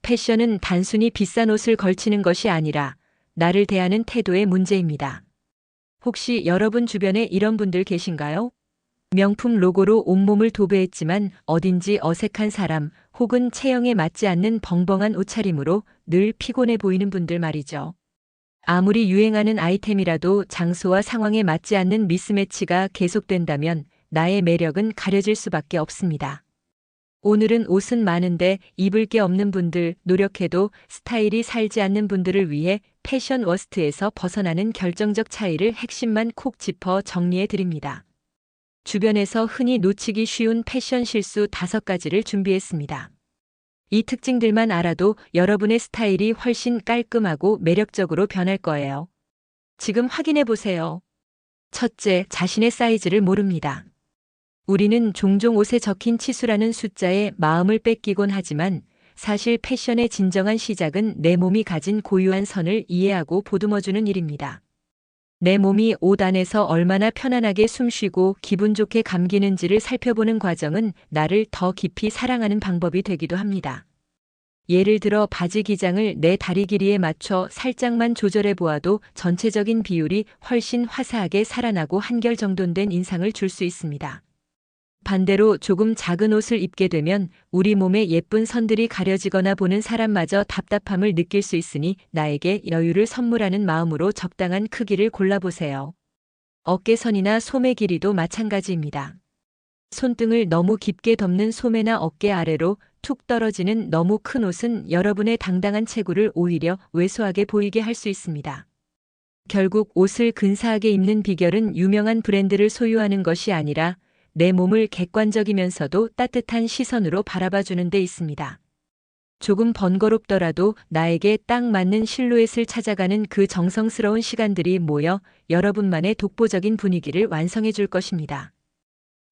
패션은 단순히 비싼 옷을 걸치는 것이 아니라 나를 대하는 태도의 문제입니다. 혹시 여러분 주변에 이런 분들 계신가요? 명품 로고로 온몸을 도배했지만 어딘지 어색한 사람 혹은 체형에 맞지 않는 벙벙한 옷차림으로 늘 피곤해 보이는 분들 말이죠. 아무리 유행하는 아이템이라도 장소와 상황에 맞지 않는 미스매치가 계속된다면 나의 매력은 가려질 수밖에 없습니다. 오늘은 옷은 많은데 입을 게 없는 분들, 노력해도 스타일이 살지 않는 분들을 위해 패션 워스트에서 벗어나는 결정적 차이를 핵심만 콕 짚어 정리해 드립니다. 주변에서 흔히 놓치기 쉬운 패션 실수 5가지를 준비했습니다. 이 특징들만 알아도 여러분의 스타일이 훨씬 깔끔하고 매력적으로 변할 거예요. 지금 확인해 보세요. 첫째, 자신의 사이즈를 모릅니다. 우리는 종종 옷에 적힌 치수라는 숫자에 마음을 뺏기곤 하지만 사실 패션의 진정한 시작은 내 몸이 가진 고유한 선을 이해하고 보듬어주는 일입니다. 내 몸이 옷 안에서 얼마나 편안하게 숨쉬고 기분 좋게 감기는지를 살펴보는 과정은 나를 더 깊이 사랑하는 방법이 되기도 합니다. 예를 들어 바지 기장을 내 다리 길이에 맞춰 살짝만 조절해 보아도 전체적인 비율이 훨씬 화사하게 살아나고 한결정돈된 인상을 줄 수 있습니다. 반대로 조금 작은 옷을 입게 되면 우리 몸의 예쁜 선들이 가려지거나 보는 사람마저 답답함을 느낄 수 있으니 나에게 여유를 선물하는 마음으로 적당한 크기를 골라보세요. 어깨선이나 소매 길이도 마찬가지입니다. 손등을 너무 깊게 덮는 소매나 어깨 아래로 툭 떨어지는 너무 큰 옷은 여러분의 당당한 체구를 오히려 왜소하게 보이게 할 수 있습니다. 결국 옷을 근사하게 입는 비결은 유명한 브랜드를 소유하는 것이 아니라 내 몸을 객관적이면서도 따뜻한 시선으로 바라봐주는 데 있습니다. 조금 번거롭더라도 나에게 딱 맞는 실루엣을 찾아가는 그 정성스러운 시간들이 모여 여러분만의 독보적인 분위기를 완성해 줄 것입니다.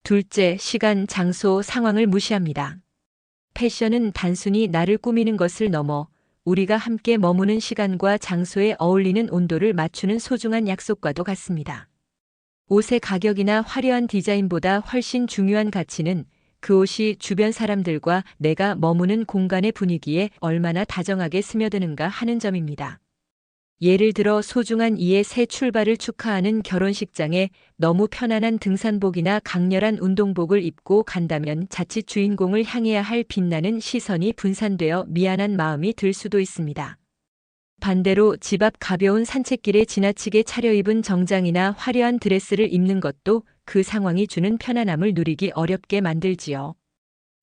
둘째, 시간, 장소, 상황을 무시합니다. 패션은 단순히 나를 꾸미는 것을 넘어 우리가 함께 머무는 시간과 장소에 어울리는 온도를 맞추는 소중한 약속과도 같습니다. 옷의 가격이나 화려한 디자인보다 훨씬 중요한 가치는 그 옷이 주변 사람들과 내가 머무는 공간의 분위기에 얼마나 다정하게 스며드는가 하는 점입니다. 예를 들어 소중한 이의 새 출발을 축하하는 결혼식장에 너무 편안한 등산복이나 강렬한 운동복을 입고 간다면 자칫 주인공을 향해야 할 빛나는 시선이 분산되어 미안한 마음이 들 수도 있습니다. 반대로 집 앞 가벼운 산책길에 지나치게 차려입은 정장이나 화려한 드레스를 입는 것도 그 상황이 주는 편안함을 누리기 어렵게 만들지요.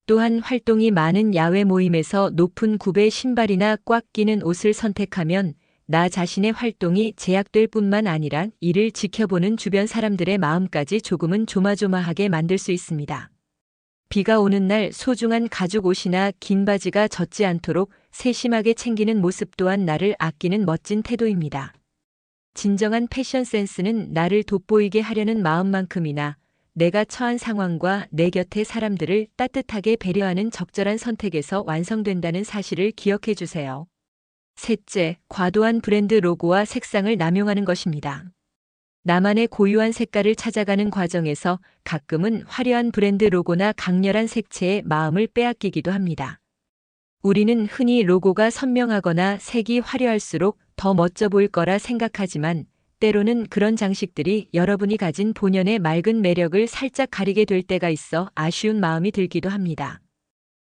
또한 활동이 많은 야외 모임에서 높은 굽의 신발이나 꽉 끼는 옷을 선택하면 나 자신의 활동이 제약될 뿐만 아니라 이를 지켜보는 주변 사람들의 마음까지 조금은 조마조마하게 만들 수 있습니다. 비가 오는 날 소중한 가죽 옷이나 긴 바지가 젖지 않도록 세심하게 챙기는 모습 또한 나를 아끼는 멋진 태도입니다. 진정한 패션 센스는 나를 돋보이게 하려는 마음만큼이나 내가 처한 상황과 내 곁의 사람들을 따뜻하게 배려하는 적절한 선택에서 완성된다는 사실을 기억해 주세요. 셋째, 과도한 브랜드 로고와 색상을 남용하는 것입니다. 나만의 고유한 색깔을 찾아가는 과정에서 가끔은 화려한 브랜드 로고나 강렬한 색채에 마음을 빼앗기기도 합니다. 우리는 흔히 로고가 선명하거나 색이 화려할수록 더 멋져 보일 거라 생각하지만 때로는 그런 장식들이 여러분이 가진 본연의 맑은 매력을 살짝 가리게 될 때가 있어 아쉬운 마음이 들기도 합니다.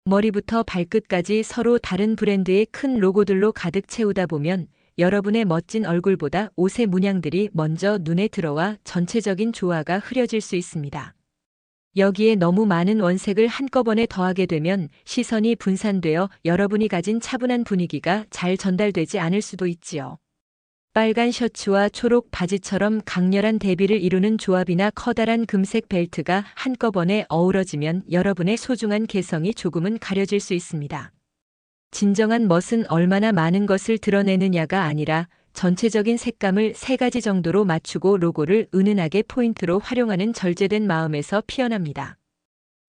머리부터 발끝까지 서로 다른 브랜드의 큰 로고들로 가득 채우다 보면 여러분의 멋진 얼굴보다 옷의 문양들이 먼저 눈에 들어와 전체적인 조화가 흐려질 수 있습니다. 여기에 너무 많은 원색을 한꺼번에 더하게 되면 시선이 분산되어 여러분이 가진 차분한 분위기가 잘 전달되지 않을 수도 있지요. 빨간 셔츠와 초록 바지처럼 강렬한 대비를 이루는 조합이나 커다란 금색 벨트가 한꺼번에 어우러지면 여러분의 소중한 개성이 조금은 가려질 수 있습니다. 진정한 멋은 얼마나 많은 것을 드러내느냐가 아니라 전체적인 색감을 3가지 정도로 맞추고 로고를 은은하게 포인트로 활용하는 절제된 마음에서 피어납니다.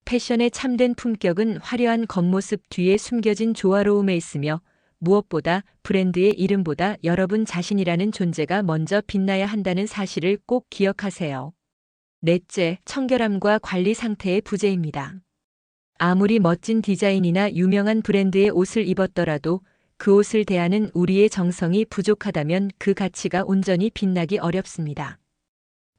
패션의 참된 품격은 화려한 겉모습 뒤에 숨겨진 조화로움에 있으며 무엇보다 브랜드의 이름보다 여러분 자신이라는 존재가 먼저 빛나야 한다는 사실을 꼭 기억하세요. 넷째, 청결함과 관리 상태의 부재입니다. 아무리 멋진 디자인이나 유명한 브랜드의 옷을 입었더라도 그 옷을 대하는 우리의 정성이 부족하다면 그 가치가 온전히 빛나기 어렵습니다.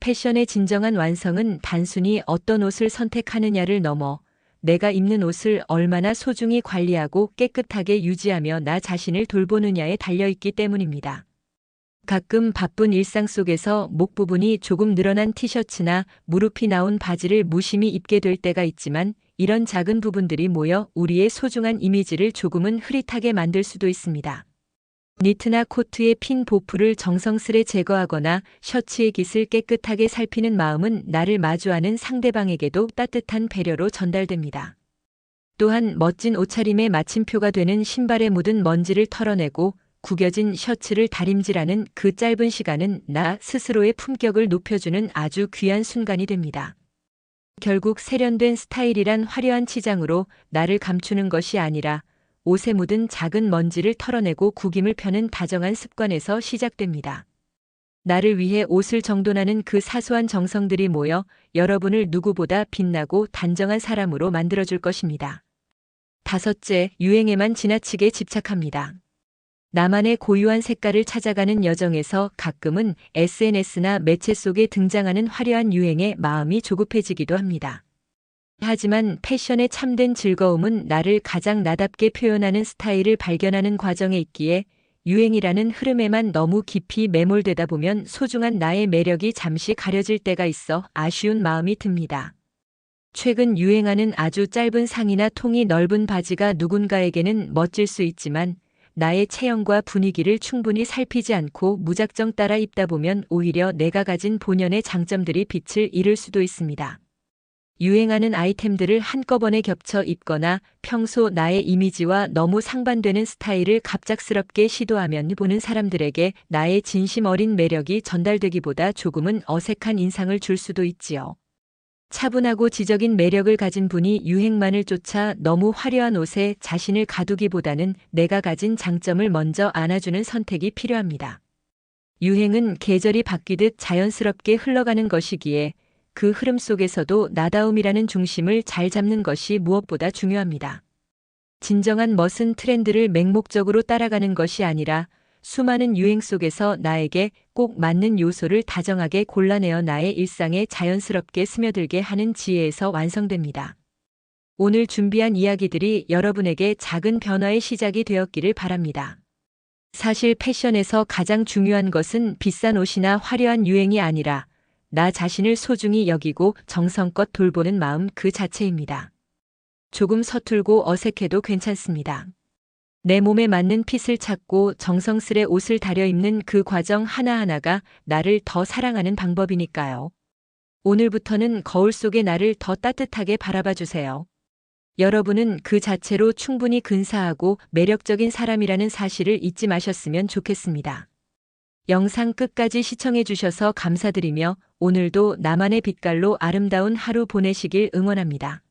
패션의 진정한 완성은 단순히 어떤 옷을 선택하느냐를 넘어 내가 입는 옷을 얼마나 소중히 관리하고 깨끗하게 유지하며 나 자신을 돌보느냐에 달려있기 때문입니다. 가끔 바쁜 일상 속에서 목 부분이 조금 늘어난 티셔츠나 무릎이 나온 바지를 무심히 입게 될 때가 있지만 이런 작은 부분들이 모여 우리의 소중한 이미지를 조금은 흐릿하게 만들 수도 있습니다. 니트나 코트의 핀 보풀을 정성스레 제거하거나 셔츠의 깃을 깨끗하게 살피는 마음은 나를 마주하는 상대방에게도 따뜻한 배려로 전달됩니다. 또한 멋진 옷차림의 마침표가 되는 신발에 묻은 먼지를 털어내고 구겨진 셔츠를 다림질하는 그 짧은 시간은 나 스스로의 품격을 높여주는 아주 귀한 순간이 됩니다. 결국 세련된 스타일이란 화려한 치장으로 나를 감추는 것이 아니라 옷에 묻은 작은 먼지를 털어내고 구김을 펴는 다정한 습관에서 시작됩니다. 나를 위해 옷을 정돈하는 그 사소한 정성들이 모여 여러분을 누구보다 빛나고 단정한 사람으로 만들어줄 것입니다. 다섯째, 유행에만 지나치게 집착합니다. 나만의 고유한 색깔을 찾아가는 여정에서 가끔은 SNS나 매체 속에 등장하는 화려한 유행에 마음이 조급해지기도 합니다. 하지만 패션의 참된 즐거움은 나를 가장 나답게 표현하는 스타일을 발견하는 과정에 있기에 유행이라는 흐름에만 너무 깊이 매몰되다 보면 소중한 나의 매력이 잠시 가려질 때가 있어 아쉬운 마음이 듭니다. 최근 유행하는 아주 짧은 상의나 통이 넓은 바지가 누군가에게는 멋질 수 있지만 나의 체형과 분위기를 충분히 살피지 않고 무작정 따라 입다 보면 오히려 내가 가진 본연의 장점들이 빛을 잃을 수도 있습니다. 유행하는 아이템들을 한꺼번에 겹쳐 입거나 평소 나의 이미지와 너무 상반되는 스타일을 갑작스럽게 시도하면 보는 사람들에게 나의 진심 어린 매력이 전달되기보다 조금은 어색한 인상을 줄 수도 있지요. 차분하고 지적인 매력을 가진 분이 유행만을 쫓아 너무 화려한 옷에 자신을 가두기보다는 내가 가진 장점을 먼저 안아주는 선택이 필요합니다. 유행은 계절이 바뀌듯 자연스럽게 흘러가는 것이기에 그 흐름 속에서도 나다움이라는 중심을 잘 잡는 것이 무엇보다 중요합니다. 진정한 멋은 트렌드를 맹목적으로 따라가는 것이 아니라 수많은 유행 속에서 나에게 꼭 맞는 요소를 다정하게 골라내어 나의 일상에 자연스럽게 스며들게 하는 지혜에서 완성됩니다. 오늘 준비한 이야기들이 여러분에게 작은 변화의 시작이 되었기를 바랍니다. 사실 패션에서 가장 중요한 것은 비싼 옷이나 화려한 유행이 아니라 나 자신을 소중히 여기고 정성껏 돌보는 마음 그 자체입니다. 조금 서툴고 어색해도 괜찮습니다. 내 몸에 맞는 핏을 찾고 정성스레 옷을 다려 입는 그 과정 하나하나가 나를 더 사랑하는 방법이니까요. 오늘부터는 거울 속의 나를 더 따뜻하게 바라봐 주세요. 여러분은 그 자체로 충분히 근사하고 매력적인 사람이라는 사실을 잊지 마셨으면 좋겠습니다. 영상 끝까지 시청해 주셔서 감사드리며 오늘도 나만의 빛깔로 아름다운 하루 보내시길 응원합니다.